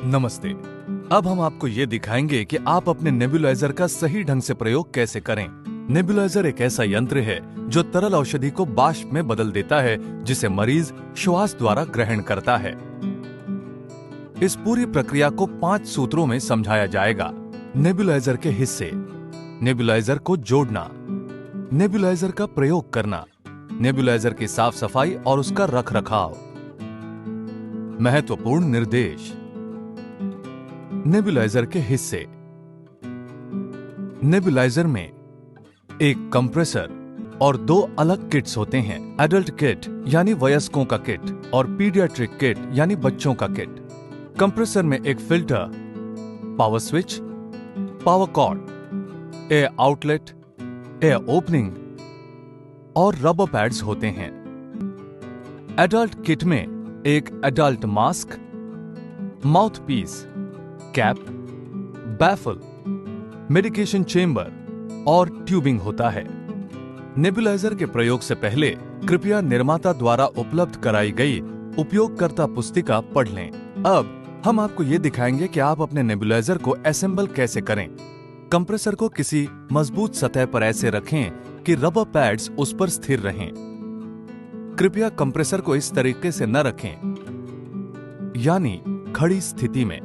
नमस्ते। अब हम आपको ये दिखाएंगे कि आप अपने नेबुलाइजर का सही ढंग से प्रयोग कैसे करें। नेबुलाइजर एक ऐसा यंत्र है जो तरल औषधि को बाष्प में बदल देता है, जिसे मरीज श्वास द्वारा ग्रहण करता है। इस पूरी प्रक्रिया को 5 सूत्रों में समझाया जाएगा। नेबुलाइजर के हिस्से, नेबुलाइजर को जोड़ना, नेबुलाइजर का प्रयोग करना, नेबुलाइजर की साफ सफाई और उसका रखरखाव। महत्वपूर्ण निर्देश। नेबुलाइजर के हिस्से। नेबुलाइजर में एक कंप्रेसर और 2 अलग किट्स होते हैं। एडल्ट किट यानी वयस्कों का किट और पीडियाट्रिक किट यानी बच्चों का किट। कंप्रेसर में एक filter, power switch, power cord, air outlet, air opening और रबर पैड्स होते हैं। एडल्ट किट में एक adult mask, mouthpiece, cap, baffle, medication chamber और ट्यूबिंग होता है। नेबुलाइजर के प्रयोग से पहले कृपया निर्माता द्वारा उपलब्ध कराई गई उपयोगकर्ता पुस्तिका पढ़ लें। अब हम आपको ये दिखाएंगे कि आप अपने नेबुलाइजर को असेंबल कैसे करें। कंप्रेसर को किसी मजबूत सतह पर ऐसे रखें कि रबर पैड्स उस पर स्थिर रहें। कृपया कंप्रेसर को इस तरीके से न रखें, यानी खड़ी स्थिति में,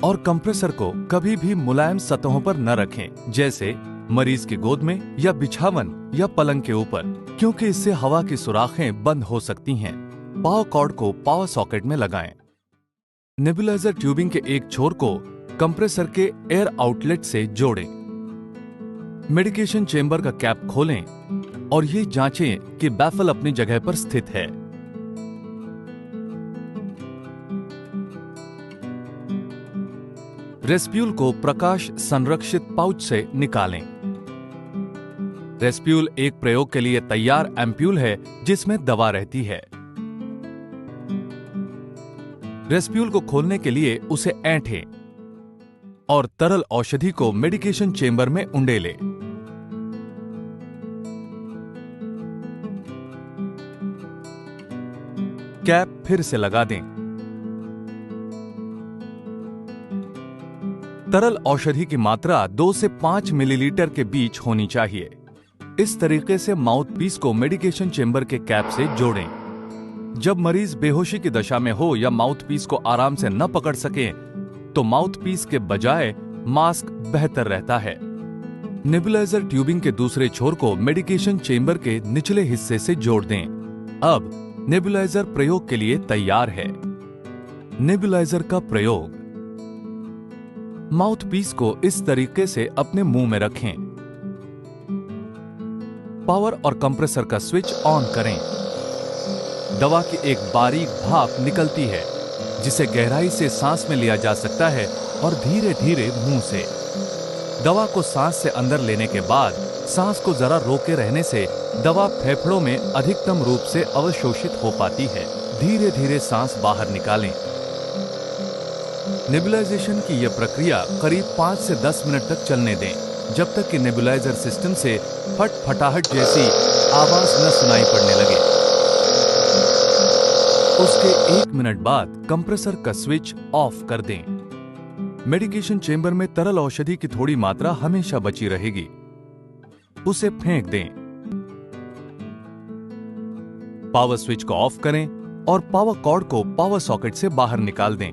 और कंप्रेसर को कभी भी मुलायम सतहों पर न रखें, जैसे मरीज की गोद में या बिछावन या पलंग के ऊपर, क्योंकि इससे हवा की सुराखें बंद हो सकती हैं। पावर कॉर्ड को पावर सॉकेट में लगाएं। नेबुलाइजर ट्यूबिंग के एक छोर को कंप्रेसर के एयर आउटलेट से जोड़ें। मेडिकेशन चेंबर का कैप खोलें और ये जांचें कि बैफल अपनी जगह पर स्थित है। रेस्प्यूल को प्रकाश संरक्षित पाउच से निकालें। रेस्प्यूल एक प्रयोग के लिए तैयार एम्प्यूल है जिसमें दवा रहती है। रेस्प्यूल को खोलने के लिए उसे ऐंठें और तरल औषधि को मेडिकेशन चेंबर में उंडेलें। कैप फिर से लगा दें। तरल औषधि की मात्रा 2 से 5 मिलीलीटर के बीच होनी चाहिए। इस तरीके से माउथ पीस को मेडिकेशन चेंबर के कैप से जोड़ें। जब मरीज बेहोशी की दशा में हो या माउथ पीस को आराम से न पकड़ सके, तो माउथ पीस के बजाय मास्क बेहतर रहता है। नेबुलाइजर ट्यूबिंग के दूसरे छोर को मेडिकेशन चेंबर के निचले हिस्से से जोड़ दें। अब नेबुलाइजर प्रयोग के लिए तैयार है। नेबुलाइजर का प्रयोग। माउथ पीस को इस तरीके से अपने मुंह में रखें। पावर और कंप्रेसर का स्विच ऑन करें। दवा की एक बारीक भाप निकलती है, जिसे गहराई से सांस में लिया जा सकता है और धीरे धीरे मुंह से। दवा को सांस से अंदर लेने के बाद सांस को जरा रोके रहने से दवा फेफड़ों में अधिकतम रूप से अवशोषित हो पाती है। धीरे धीरे सांस बाहर निकालें। नेबुलाइजेशन की यह प्रक्रिया करीब 5 से 10 मिनट तक चलने दें, जब तक कि नेबुलाइजर सिस्टम से फटफटाहट जैसी आवाज न सुनाई पड़ने लगे। उसके 1 मिनट बाद कंप्रेसर का स्विच ऑफ कर दें। मेडिकेशन चेंबर में तरल औषधि की थोड़ी मात्रा हमेशा बची रहेगी। उसे फेंक दें। पावर स्विच को ऑफ करें और पावर कॉर्ड को पावर सॉकेट से बाहर निकाल दें।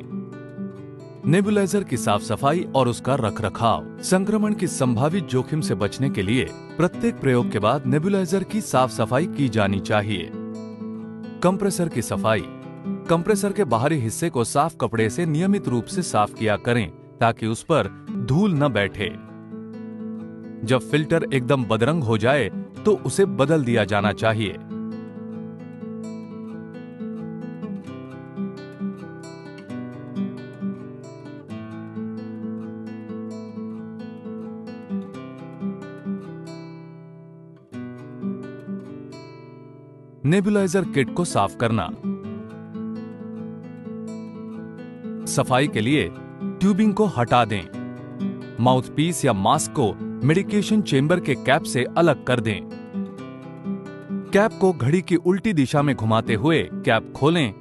नेबुलाइजर की साफ सफाई और उसका रखरखाव। संक्रमण की संभावित जोखिम से बचने के लिए प्रत्येक प्रयोग के बाद नेबुलाइजर की साफ सफाई की जानी चाहिए। कंप्रेसर की सफाई। कंप्रेसर के बाहरी हिस्से को साफ कपड़े से नियमित रूप से साफ किया करें, ताकि उस पर धूल न बैठे। जब फिल्टर एकदम बदरंग हो जाए तो उसे बदल दिया जाना चाहिए। नेबुलाइजर किट को साफ करना। सफाई के लिए ट्यूबिंग को हटा दें। माउथ पीस या मास्क को मेडिकेशन चेंबर के कैप से अलग कर दें। कैप को घड़ी की उल्टी दिशा में घुमाते हुए कैप खोलें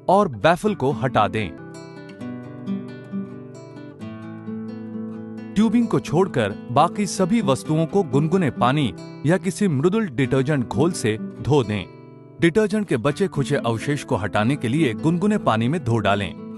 और बैफल को हटा दें। ट्यूबिंग को छोड़कर बाकी सभी वस्तुओं को गुनगुने पानी या किसी मृदुल डिटर्जेंट घोल से धो दें। डिटर्जेंट के बचे खुचे अवशेष को हटाने के लिए गुनगुने पानी में धो डालें।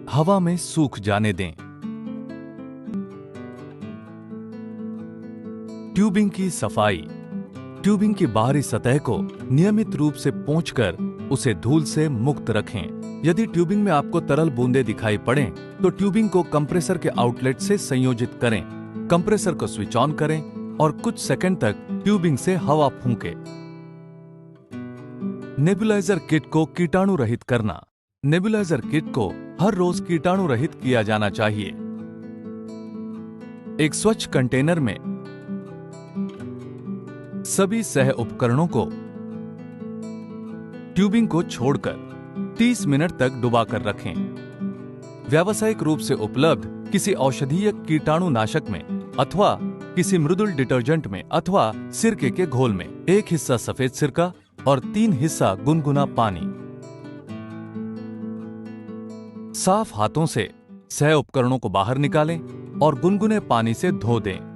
हवा में सूख जाने दें। ट्यूबिंग की सफाई। ट्यूबिंग की बाहरी सतह को नियमित रूप से पोंछकर उसे धूल से मुक्त रखें। यदि ट्यूबिंग में आपको तरल बूंदें दिखाई पड़ें, तो ट्यूबिंग को कंप्रेसर के आउटलेट से संयोजित करें। कंप्रेसर को स्विच ऑन करें और कुछ सेकंड तक ट्यूबिंग से हवा फूंकें। नेबुलाइजर किट को कीटाणु रहित करना। नेबुलाइजर किट को हर रोज कीटाणु रहित किया जाना चाहिए। एक स्वच्छ कंटेनर में सभी सह उपकरणों को ट्यूबिंग को छोड़कर 30 मिनट तक डुबाकर रखें। व्यावसायिक रूप से उपलब्ध किसी औषधीय कीटाणुनाशक में अथवा किसी मृदुल डिटर्जेंट में अथवा सिरके के घोल में 1 हिस्सा सफेद सिरका और 3 हिस्सा गुनगुना पानी। साफ हाथों से सह उपकरणों को बाहर निकालें और गुनगुने पानी से धो दें।